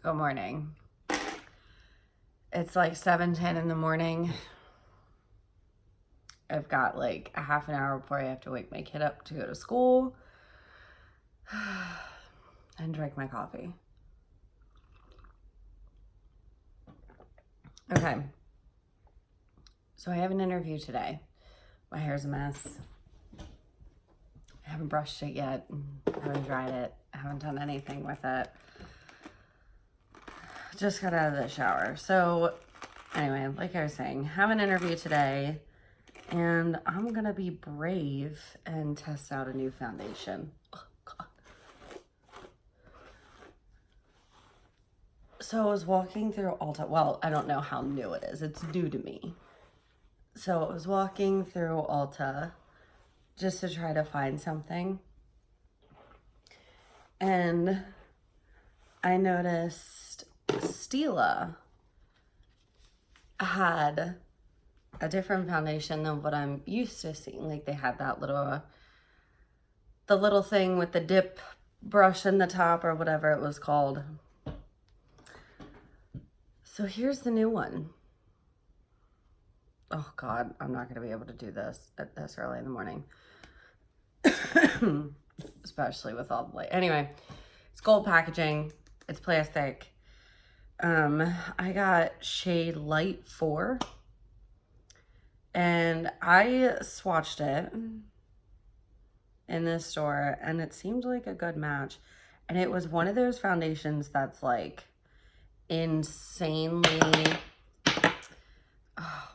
Good morning. It's like 7:10 in the morning. I've got like a half an hour before I have to wake my kid up to go to school and drink my coffee. Okay. So I have an interview today. My hair's a mess. I haven't brushed it yet. I haven't dried it. I haven't done anything with it. Just got out of the shower. So anyway, like I was saying, have an interview today and I'm gonna be brave and test out a new foundation. Oh God. So I was walking through Ulta. Well, I don't know how new it is. It's new to me. So I was walking through Ulta just to try to find something. And I noticed Stila had a different foundation than what I'm used to seeing. Like they had that the little thing with the dip brush in the top or whatever it was called. So here's the new one. Oh God, I'm not gonna be able to do this at this early in the morning. Especially with all the light. Anyway, it's gold packaging, it's plastic. I got shade light 4 and I swatched it in this store and it seemed like a good match. And it was one of those foundations that's like insanely,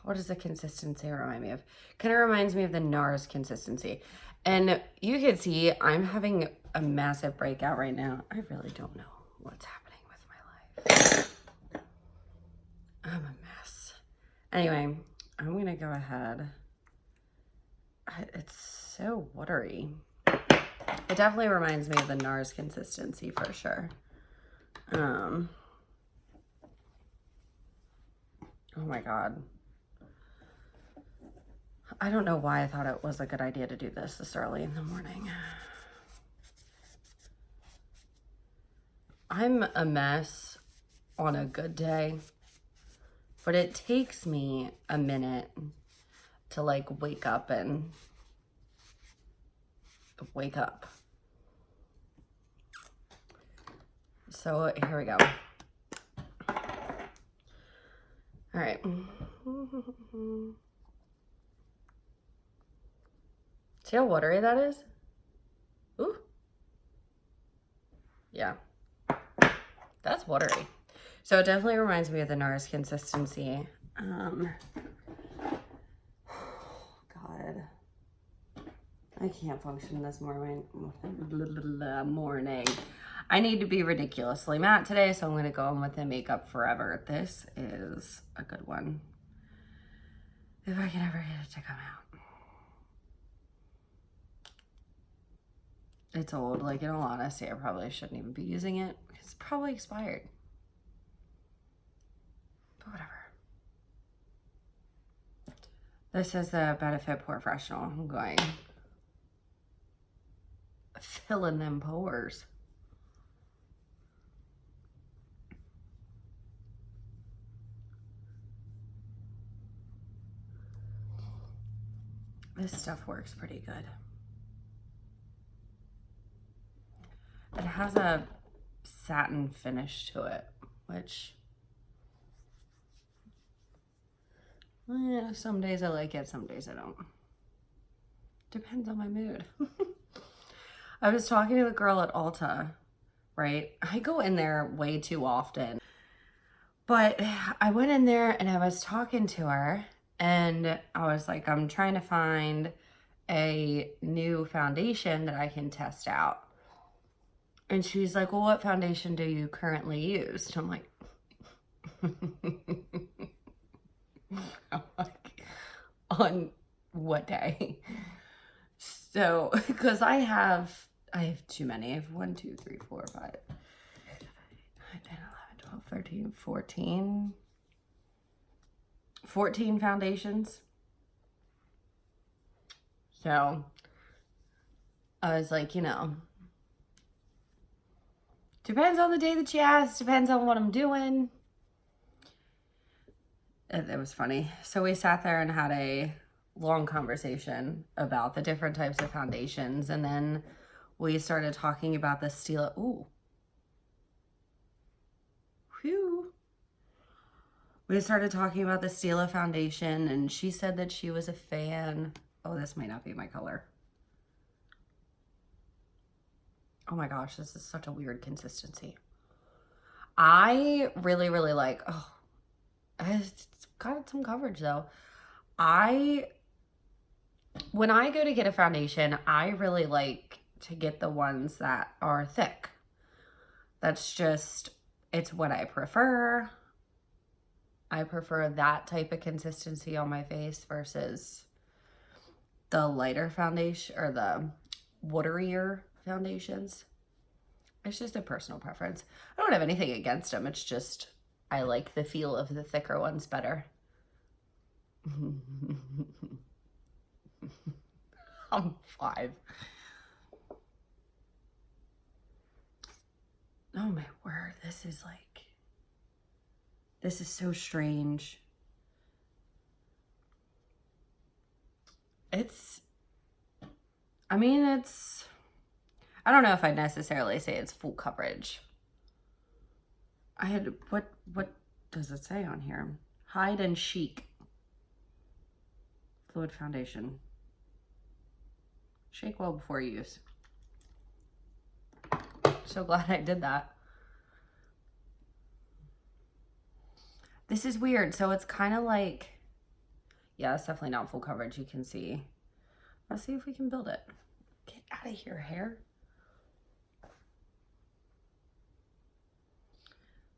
what does the consistency remind me of? Kind of reminds me of the NARS consistency. And you can see I'm having a massive breakout right now. I really don't know what's happening with my life. I'm a mess. Anyway, I'm gonna go ahead. It's so watery. It definitely reminds me of the NARS consistency for sure. Oh my God. I don't know why I thought it was a good idea to do this early in the morning. I'm a mess on a good day, but it takes me a minute to like wake up. So here we go. All right. See how watery that is? Ooh. Yeah. That's watery. So it definitely reminds me of the NARS consistency. God. I can't function this morning. I need to be ridiculously matte today, so I'm going to go in with the Makeup Forever. This is a good one. If I can ever get it to come out. It's old. Like, in all honesty, I probably shouldn't even be using it. It's probably expired. But whatever. This is the Benefit Porefessional. I'm going filling them pores. This stuff works pretty good. It has a satin finish to it, which some days I like it, some days I don't. Depends on my mood. I was talking to the girl at Ulta, right? I go in there way too often. But I went in there and I was talking to her and I was like, I'm trying to find a new foundation that I can test out. And she's like, well, what foundation do you currently use? And I'm like, on what day? So, because I have too many. I have 1, 2, 3, 4, 5, 9, 10, 11, 12, 13, 14 foundations. So, I was like, Depends on the day that you ask. Depends on what I'm doing. It was funny. So we sat there and had a long conversation about the different types of foundations. And then we started talking about the Stila. Ooh. Whew. We started talking about the Stila foundation, and she said that she was a fan. Oh, this might not be my color. Oh my gosh, this is such a weird consistency. I really, really like, oh, it's got some coverage though. When I go to get a foundation, I really like to get the ones that are thick. That's just, it's what I prefer. I prefer that type of consistency on my face versus the lighter foundation or the waterier foundations. It's just a personal preference. I don't have anything against them. It's just, I like the feel of the thicker ones better. I'm 5. Oh my word, this is so strange. I don't know if I'd necessarily say it's full coverage. What does it say on here? Hide and Chic Fluid Foundation. Shake well before use. So glad I did that. This is weird. So it's kind of like, yeah, it's definitely not full coverage. You can see. Let's see if we can build it. Get out of here, hair.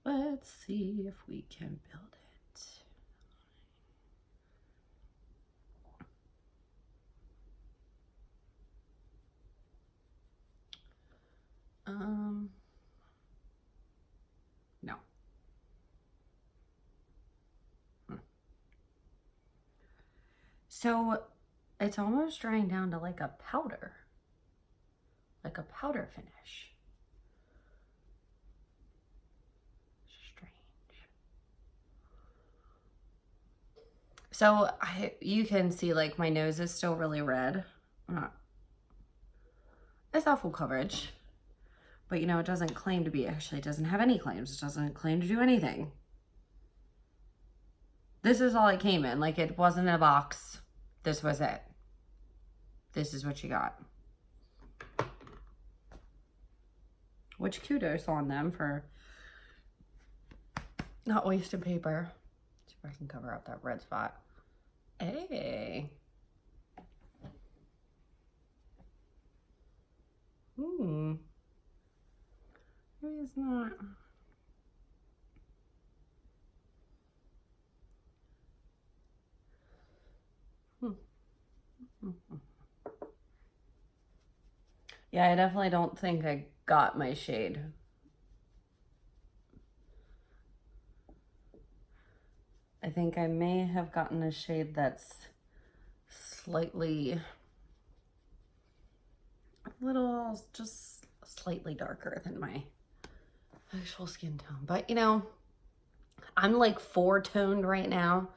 Let's see if we can build it. No. So it's almost drying down to like a powder finish. Strange. So you can see like my nose is still really red. It's not full coverage, but you know, it doesn't claim to be. Actually, it doesn't have any claims. It doesn't claim to do anything. This is all it came in. Like, it wasn't in a box. This was it. This is what you got. Which kudos on them for not wasting paper. See if I can cover up that red spot. Hey. Maybe it's not. Yeah, I definitely don't think I got my shade. I think I may have gotten a shade that's just slightly darker than my actual skin tone. But you know, I'm like 4-toned right now.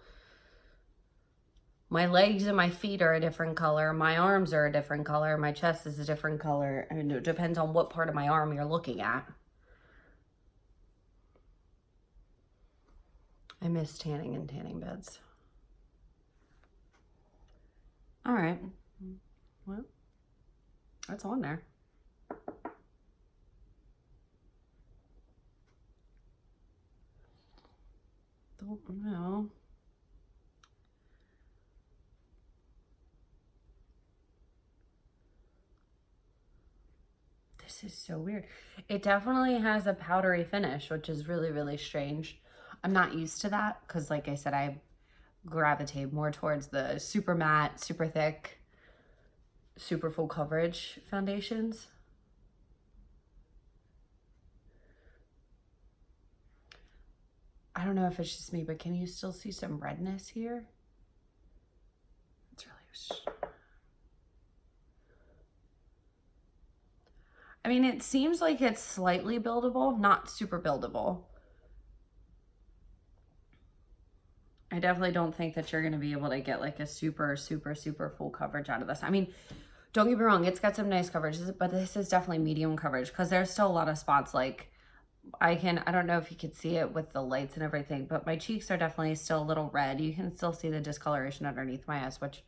My legs and my feet are a different color. My arms are a different color. My chest is a different color. I mean, it depends on what part of my arm you're looking at. I miss tanning and tanning beds. All right. Well, that's on there. Don't know. This is so weird. It definitely has a powdery finish, which is really, really strange. I'm not used to that because, like I said, I gravitate more towards the super matte, super thick, super full coverage foundations. I don't know if it's just me, but can you still see some redness here? It's really... I mean, it seems like it's slightly buildable, not super buildable. I definitely don't think that you're going to be able to get like a super full coverage out of this. I mean, don't get me wrong, it's got some nice coverage, but this is definitely medium coverage because there's still a lot of spots like I don't know if you could see it with the lights and everything, but my cheeks are definitely still a little red. You can still see the discoloration underneath my eyes, which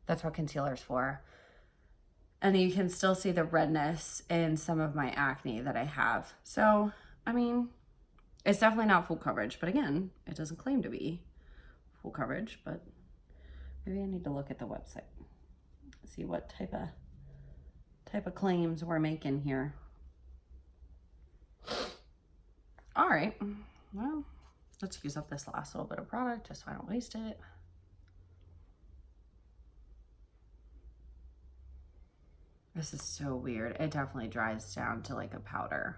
that's what concealer's for. And you can still see the redness in some of my acne that I have. So, I mean, it's definitely not full coverage, but again, it doesn't claim to be full coverage, but maybe I need to look at the website, see what type of claims we're making here. All right, well, let's use up this last little bit of product just so I don't waste it. This is so weird. It definitely dries down to like a powder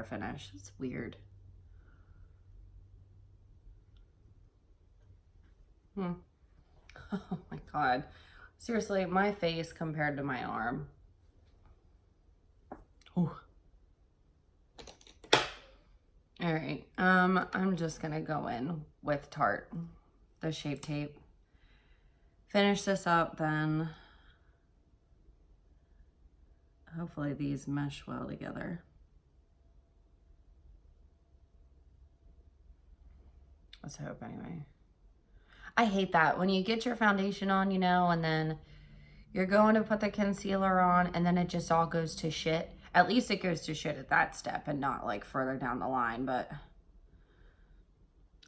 finish. It's weird. Oh my God. Seriously, my face compared to my arm. Ooh. All right, I'm just gonna go in with Tarte, the Shape Tape. Finish this up, then hopefully these mesh well together. Let's hope anyway. I hate that when you get your foundation on, you know, and then you're going to put the concealer on and then it just all goes to shit. At least it goes to shit at that step and not like further down the line, but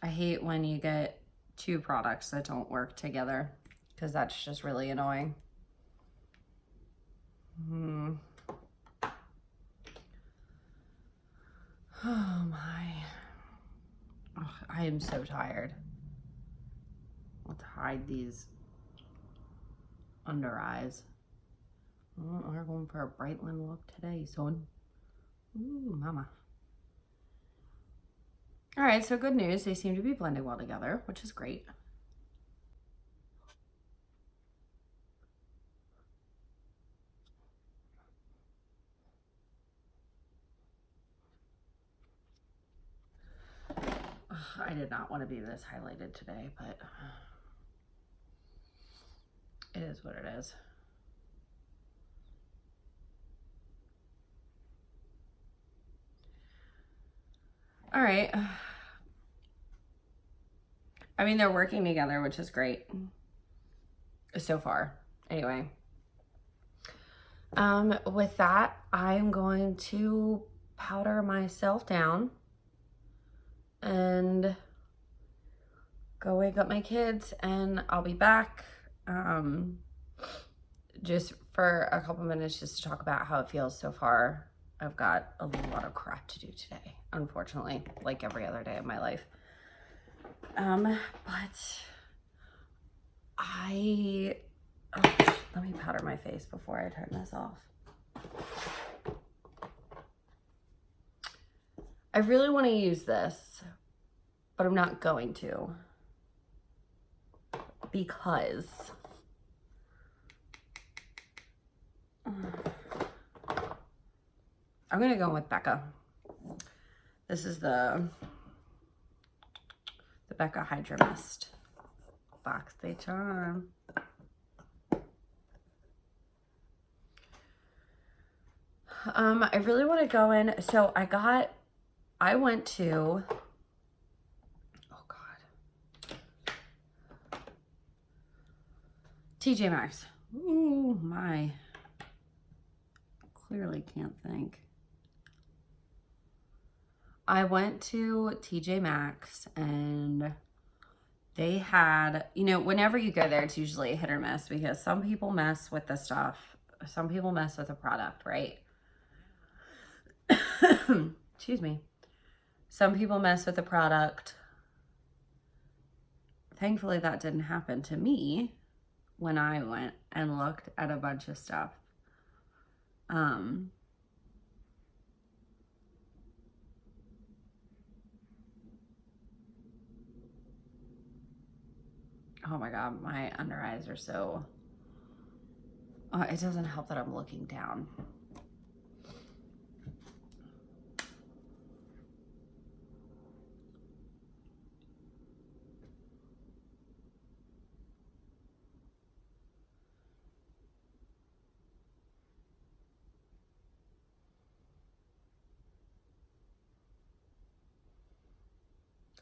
I hate when you get two products that don't work together because that's just really annoying. Oh my. Oh, I am so tired. Let's hide these under eyes. Oh, we're going for a Brightland look today, son. Ooh, mama. All right, so good news. They seem to be blending well together, which is great. I did not want to be this highlighted today, but it is what it is. All right. I mean, they're working together, which is great so far. Anyway, with that, I'm going to powder myself down and go wake up my kids, and I'll be back just for a couple minutes just to talk about how it feels so far. I've got a lot of crap to do today, unfortunately, like every other day of my life. But let me powder my face before I turn this off. I really want to use this, but I'm not going to because I'm going to go with Becca. This is the Becca Hydra-Mist Box They Charm. I really want to go in. So I went to, oh God, TJ Maxx. Ooh, my. Clearly can't think. I went to TJ Maxx and they had, you know, whenever you go there, it's usually a hit or miss because some people mess with the stuff. Some people mess with the product, right? Excuse me. Some people mess with the product. Thankfully, that didn't happen to me when I went and looked at a bunch of stuff. Oh my God, my under eyes are so, it doesn't help that I'm looking down.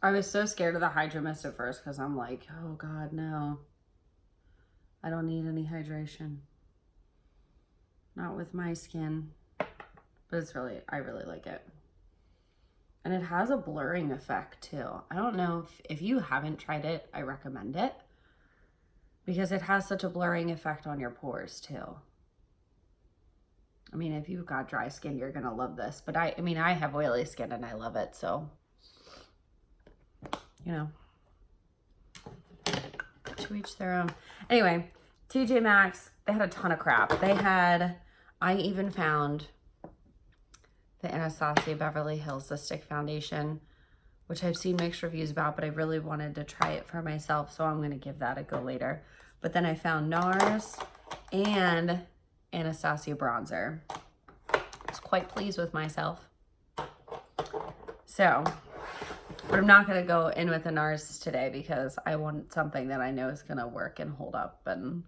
I was so scared of the Hydra-Mist at first because I'm like, oh God, no. I don't need any hydration. Not with my skin. But it's really, I really like it. And it has a blurring effect too. I don't know if you haven't tried it, I recommend it. Because it has such a blurring effect on your pores too. I mean, if you've got dry skin, you're gonna love this. But I mean, I have oily skin and I love it, so, you know, to each their own. Anyway, TJ Maxx, they had a ton of crap. They had, I even found the Anastasia Beverly Hills the Stick Foundation, which I've seen mixed reviews about, but I really wanted to try it for myself, so I'm gonna give that a go later. But then I found NARS and Anastasia bronzer. I was quite pleased with myself. So, but I'm not gonna go in with the NARS today because I want something that I know is gonna work and hold up and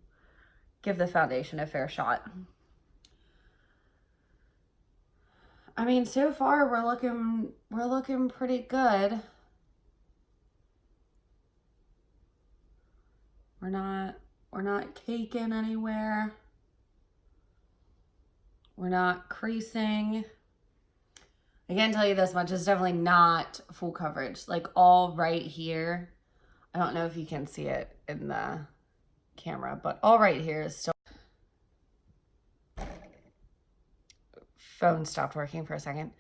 give the foundation a fair shot. I mean, so far we're looking pretty good. We're not caking anywhere. We're not creasing. I can tell you this much, it's definitely not full coverage. Like all right here, I don't know if you can see it in the camera, but all right here is still. Phone stopped working for a second.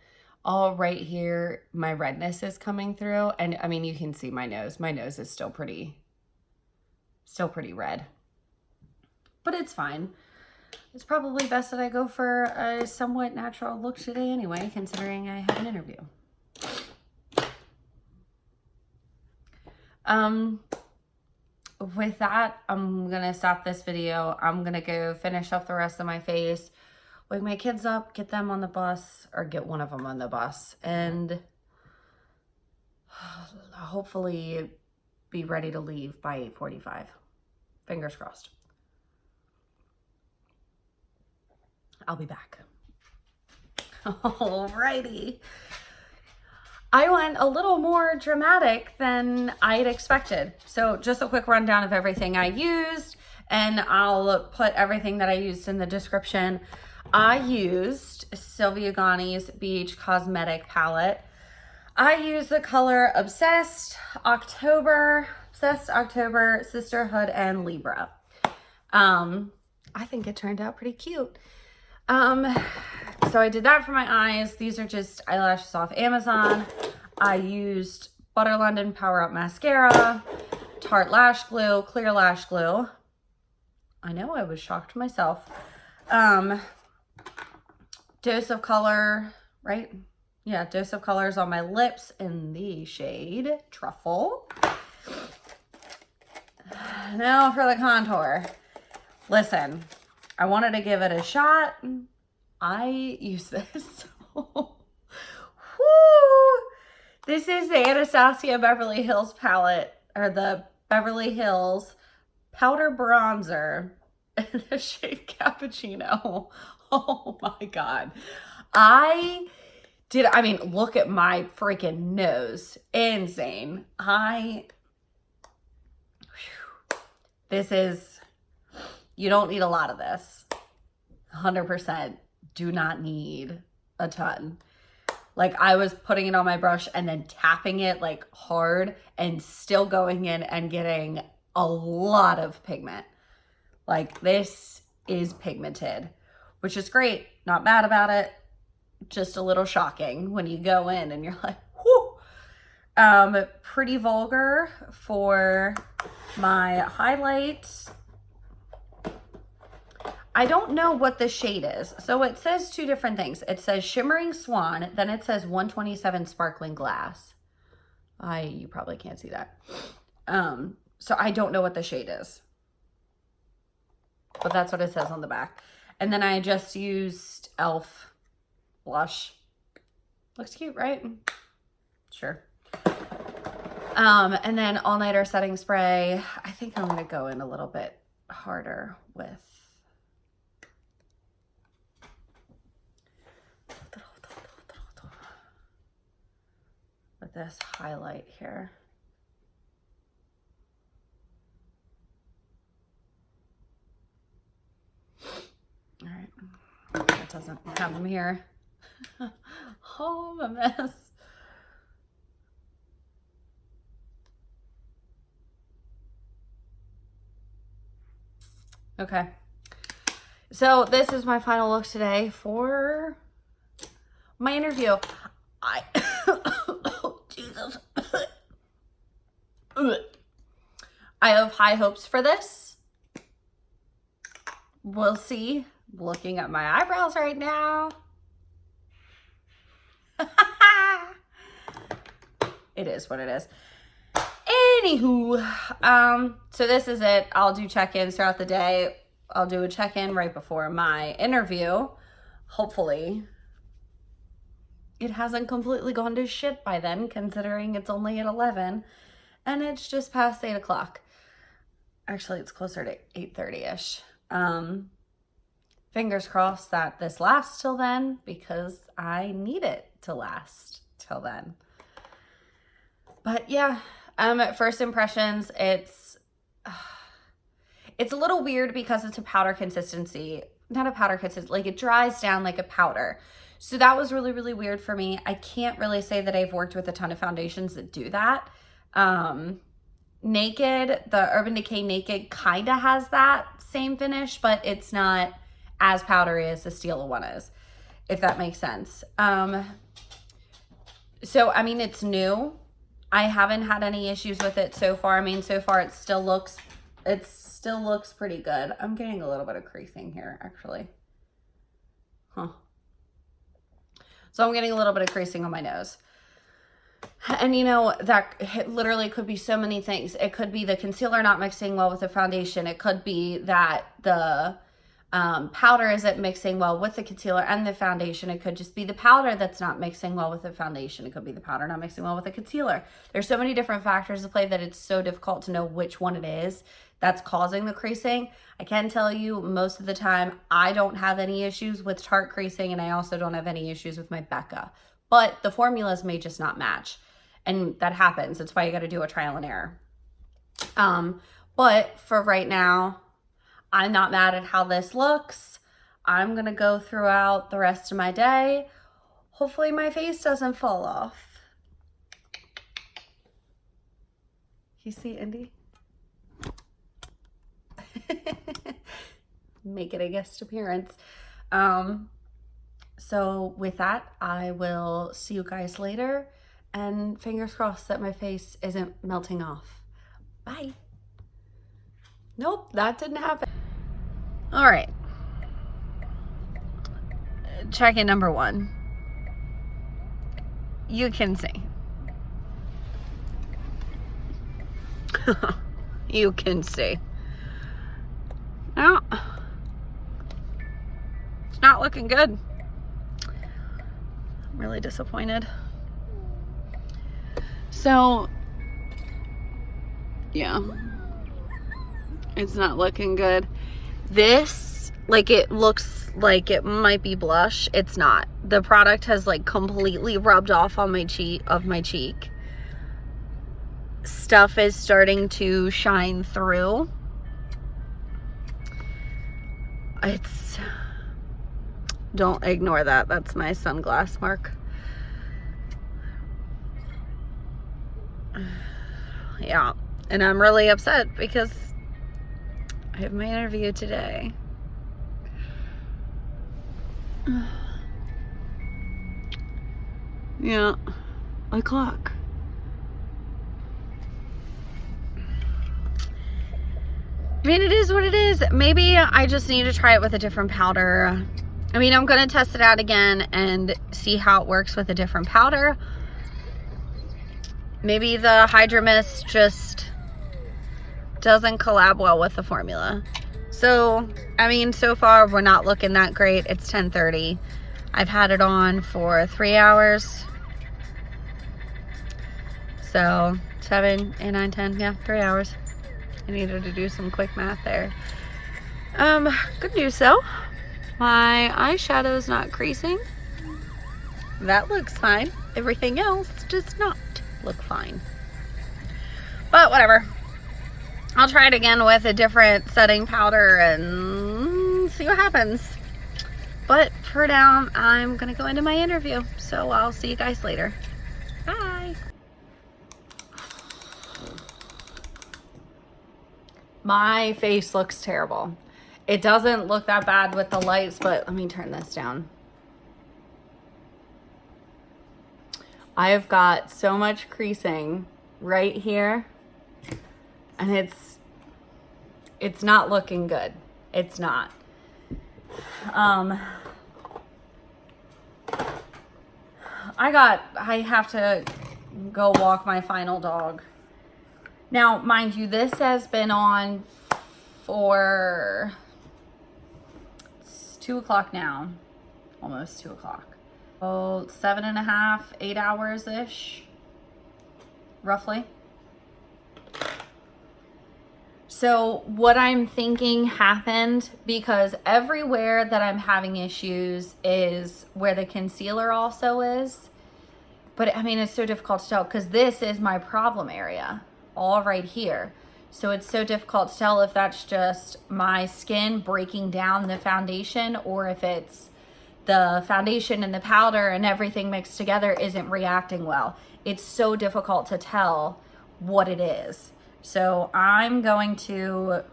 All right here, my redness is coming through. And I mean, you can see my nose. My nose is still pretty red. But it's fine. It's probably best that I go for a somewhat natural look today anyway, considering I have an interview. With that, I'm gonna stop this video. I'm gonna go finish up the rest of my face, wake my kids up, get them on the bus, or get one of them on the bus, and hopefully be ready to leave by 8:45. Fingers crossed. I'll be back. Alrighty. I went a little more dramatic than I'd expected. So just a quick rundown of everything I used, and I'll put everything that I used in the description. I used Sylvia Gani's BH Cosmetic palette. I used the color Obsessed, October, Sisterhood, and Libra. I think it turned out pretty cute. So I did that for my eyes. These are just eyelashes off Amazon. I used Butter London Power Up Mascara, Tarte Lash Glue, Clear Lash Glue. I know, I was shocked myself. Dose of Color, right? Yeah, Dose of Colors on my lips in the shade Truffle. Now for the contour. Listen, I wanted to give it a shot. I use this. Woo! This is the Anastasia Beverly Hills palette, or the Beverly Hills powder bronzer in the shade Cappuccino. Oh my God. I mean, look at my freaking nose. Insane. This is, you don't need a lot of this. 100% do not need a ton. Like, I was putting it on my brush and then tapping it like hard and still going in and getting a lot of pigment. Like, this is pigmented, which is great. Not mad about it. Just a little shocking when you go in and you're like, whoo. Pretty Vulgar for my highlights. I don't know what the shade is. So it says two different things. It says Shimmering Swan, then it says 127 Sparkling Glass. You probably can't see that. So I don't know what the shade is. But that's what it says on the back. And then I just used e.l.f. blush. Looks cute, right? Sure. And then All Nighter setting spray. I think I'm gonna go in a little bit harder with this highlight here. All right, that doesn't have them here. Oh, I'm a mess. Okay, so this is my final look today for my interview. Oh, Jesus. I have high hopes for this. We'll see. Looking at my eyebrows right now. It is what it is. Anywho, so this is it. I'll do check-ins throughout the day. I'll do a check-in right before my interview. Hopefully it hasn't completely gone to shit by then, considering it's only at 11 and it's just past 8 o'clock. Actually, it's closer to 8:30-ish. Fingers crossed that this lasts till then, because I need it to last till then. But yeah, first impressions, it's a little weird because it's a powder consistency. Not a powder consistency, like it dries down like a powder. So that was really, really weird for me. I can't really say that I've worked with a ton of foundations that do that. Naked, the Urban Decay Naked kind of has that same finish, but it's not as powdery as the Stila one is, if that makes sense. So, I mean, it's new. I haven't had any issues with it so far. I mean, so far it still looks pretty good. I'm getting a little bit of creasing here, actually. Huh. So I'm getting a little bit of creasing on my nose. And you know, that literally could be so many things. It could be the concealer not mixing well with the foundation. It could be that the powder isn't mixing well with the concealer and the foundation. It could just be the powder that's not mixing well with the foundation. It could be the powder not mixing well with the concealer. There's so many different factors to play that it's so difficult to know which one it is that's causing the creasing. I can tell you most of the time I don't have any issues with Tarte creasing, and I also don't have any issues with my Becca. But the formulas may just not match, and that happens. That's why you got to do a trial and error. But for right now, I'm not mad at how this looks. I'm going to go throughout the rest of my day. Hopefully my face doesn't fall off. You see, Indy? Make it a guest appearance. So with that, I will see you guys later, and fingers crossed that my face isn't melting off. Bye. Nope, that didn't happen. All right. Check-in number 1. You can see. You can see. No. It's not looking good. I'm really disappointed. So, yeah. It's not looking good. This, like, it looks like it might be blush. It's not. The product has like completely rubbed off on my cheek. Stuff is starting to shine through. Don't ignore that. That's my sunglass mark. Yeah, and I'm really upset because I have my interview today. Yeah, my clock. I mean, it is what it is. Maybe I just need to try it with a different powder. I mean, I'm going to test it out again and see how it works with a different powder. Maybe the Hydra-Mist just doesn't collab well with the formula. So, I mean, so far we're not looking that great. It's 10:30. I've had it on for 3 hours. So, 7, 8, 9, 10, yeah, 3 hours. I needed to do some quick math there. Good news though. My eyeshadow's not creasing. That looks fine. Everything else does not. look fine. But whatever. I'll try it again with a different setting powder and see what happens. But for now, I'm gonna go into my interview. So I'll see you guys later. Bye. My face looks terrible. It doesn't look that bad with the lights, but let me turn this down. I have got so much creasing right here, and it's not looking good. It's not. I have to go walk my final dog. Now, mind you, this has been on for, it's 2 o'clock now, almost 2 o'clock. Oh, 7.5, 8 hours-ish, roughly. So what I'm thinking happened, because everywhere that I'm having issues is where the concealer also is. But I mean, it's so difficult to tell because this is my problem area, all right here. So it's so difficult to tell if that's just my skin breaking down the foundation or if it's the foundation and the powder and everything mixed together isn't reacting well. It's so difficult to tell what it is. So I'm going to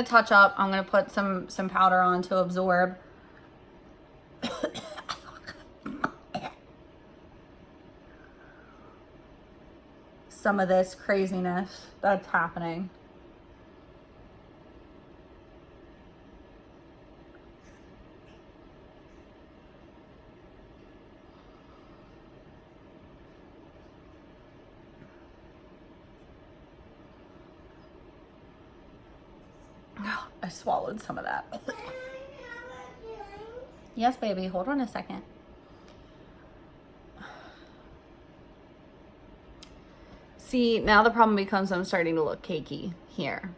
touch up. I'm going to put some powder on to absorb. Some of this craziness that's happening. I swallowed some of that. Yes, baby. Hold on a second. See, now the problem becomes I'm starting to look cakey here.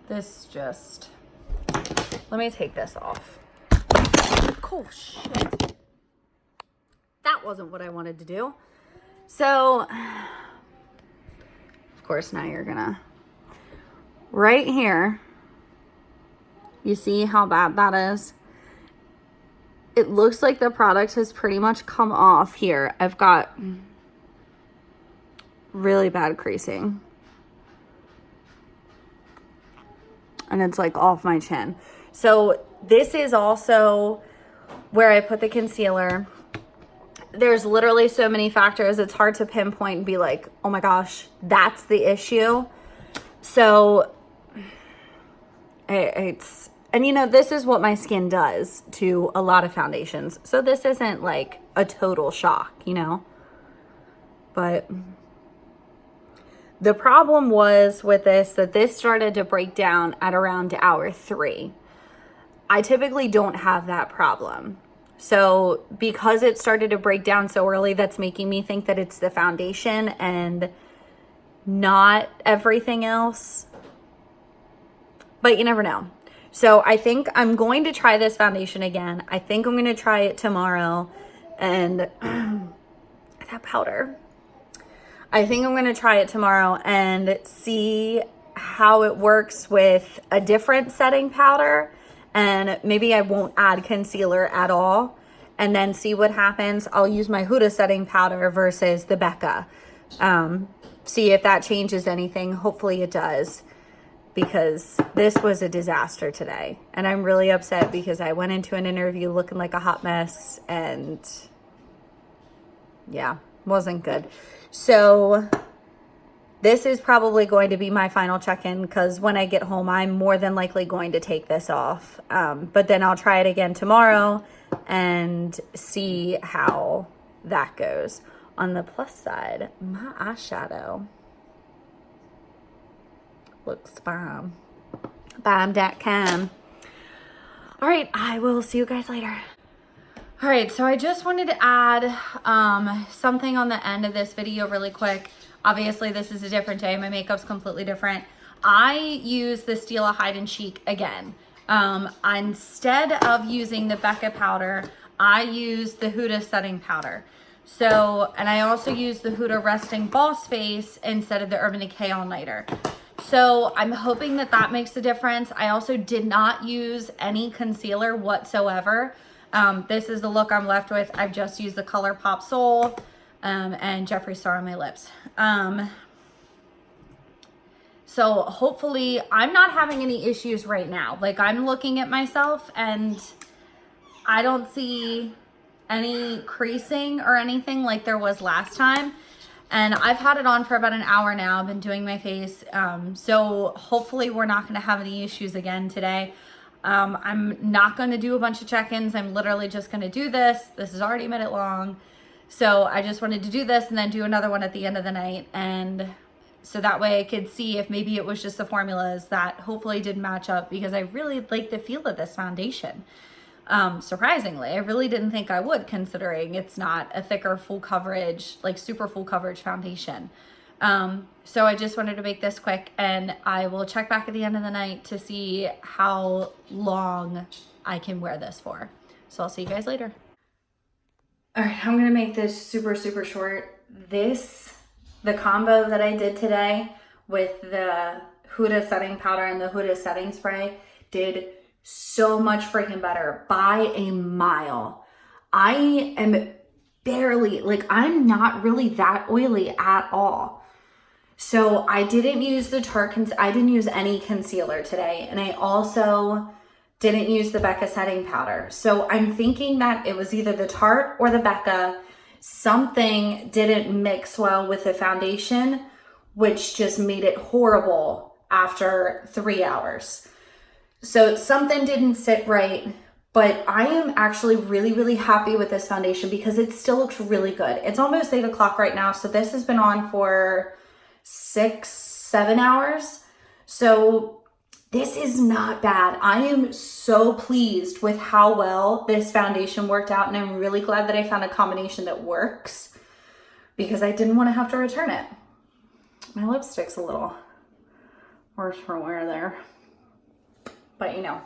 This just, let me take this off. Oh, shit. That wasn't what I wanted to do. So, of course, now you're gonna, right here, you see how bad that is? It looks like the product has pretty much come off here. I've got really bad creasing. And it's like off my chin. So this is also where I put the concealer. There's literally so many factors. It's hard to pinpoint and be like, oh my gosh, that's the issue. So it's, and you know, this is what my skin does to a lot of foundations. So this isn't like a total shock, you know, but the problem was with this, that this started to break down at around hour 3. I typically don't have that problem. So because it started to break down so early, that's making me think that it's the foundation and not everything else. But you never know. So I think I'm going to try this foundation again. I think I'm going to try it tomorrow. And that powder. I think I'm going to try it tomorrow and see how it works with a different setting powder. And maybe I won't add concealer at all. And then see what happens. I'll use my Huda setting powder versus the Becca. See if that changes anything. Hopefully it does. Because this was a disaster today. And I'm really upset because I went into an interview looking like a hot mess. And yeah, wasn't good. So this is probably going to be my final check-in because when I get home, I'm more than likely going to take this off. But then I'll try it again tomorrow and see how that goes. On the plus side, my eyeshadow looks bomb. Bomb.com. All right, I will see you guys later. All right, so I just wanted to add something on the end of this video really quick. Obviously, this is a different day. My makeup's completely different. I use the Stila Hide and Chic again. Instead of using the Becca powder, I use the Huda setting powder. So, and I also use the Huda Resting Boss Face instead of the Urban Decay All Nighter. So I'm hoping that that makes a difference. I also did not use any concealer whatsoever. This is the look I'm left with. I've just used the ColourPop Soul and Jeffree Star on my lips. So hopefully I'm not having any issues right now. Like, I'm looking at myself and I don't see any creasing or anything like there was last time. And I've had it on for about an hour now. I've been doing my face. So hopefully we're not gonna have any issues again today. I'm not gonna do a bunch of check-ins. I'm literally just gonna do this. This is already a minute long. So I just wanted to do this and then do another one at the end of the night. And so that way I could see if maybe it was just the formulas that hopefully didn't match up, because I really like the feel of this foundation. Surprisingly, I really didn't think I would, considering it's not a thicker full coverage, like super full coverage foundation. So I just wanted to make this quick, and I will check back at the end of the night to see how long I can wear this for. So I'll see you guys later. All right, I'm gonna make this super, super short. The combo that I did today with the Huda setting powder and the Huda setting spray did so much freaking better by a mile. I am barely, like, I'm not really that oily at all. So I didn't use the Tarte, I didn't use any concealer today. And I also didn't use the Becca setting powder. So I'm thinking that it was either the Tarte or the Becca. Something didn't mix well with the foundation, which just made it horrible after 3 hours. So something didn't sit right, but I am actually really, really happy with this foundation because it still looks really good. It's almost 8 o'clock right now. So this has been on for 6-7 hours. So this is not bad. I am so pleased with how well this foundation worked out. And I'm really glad that I found a combination that works, because I didn't want to have to return it. My lipstick's a little worse for wear there. But you know,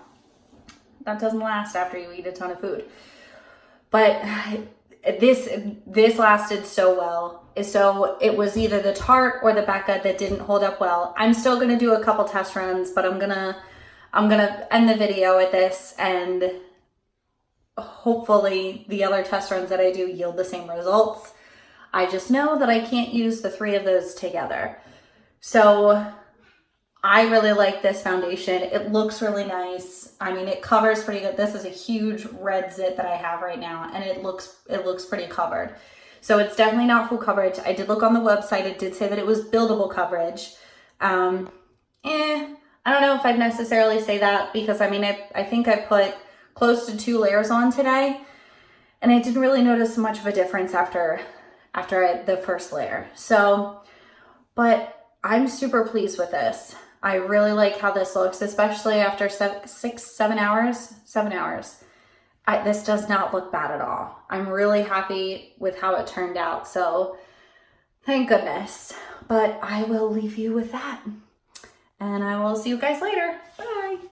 that doesn't last after you eat a ton of food. But this lasted so well. So it was either the Tarte or the Becca that didn't hold up well. I'm still gonna do a couple test runs, but I'm gonna end the video with this, and hopefully the other test runs that I do yield the same results. I just know that I can't use the 3 of those together. So I really like this foundation. It looks really nice. I mean, it covers pretty good. This is a huge red zit that I have right now, and it looks pretty covered. So it's definitely not full coverage. I did look on the website. It did say that it was buildable coverage. I don't know if I'd necessarily say that, because I mean, I think I put close to 2 layers on today, and I didn't really notice much of a difference after the first layer. So, but I'm super pleased with this. I really like how this looks, especially after 7 hours. This does not look bad at all. I'm really happy with how it turned out. So thank goodness. But I will leave you with that, and I will see you guys later. Bye.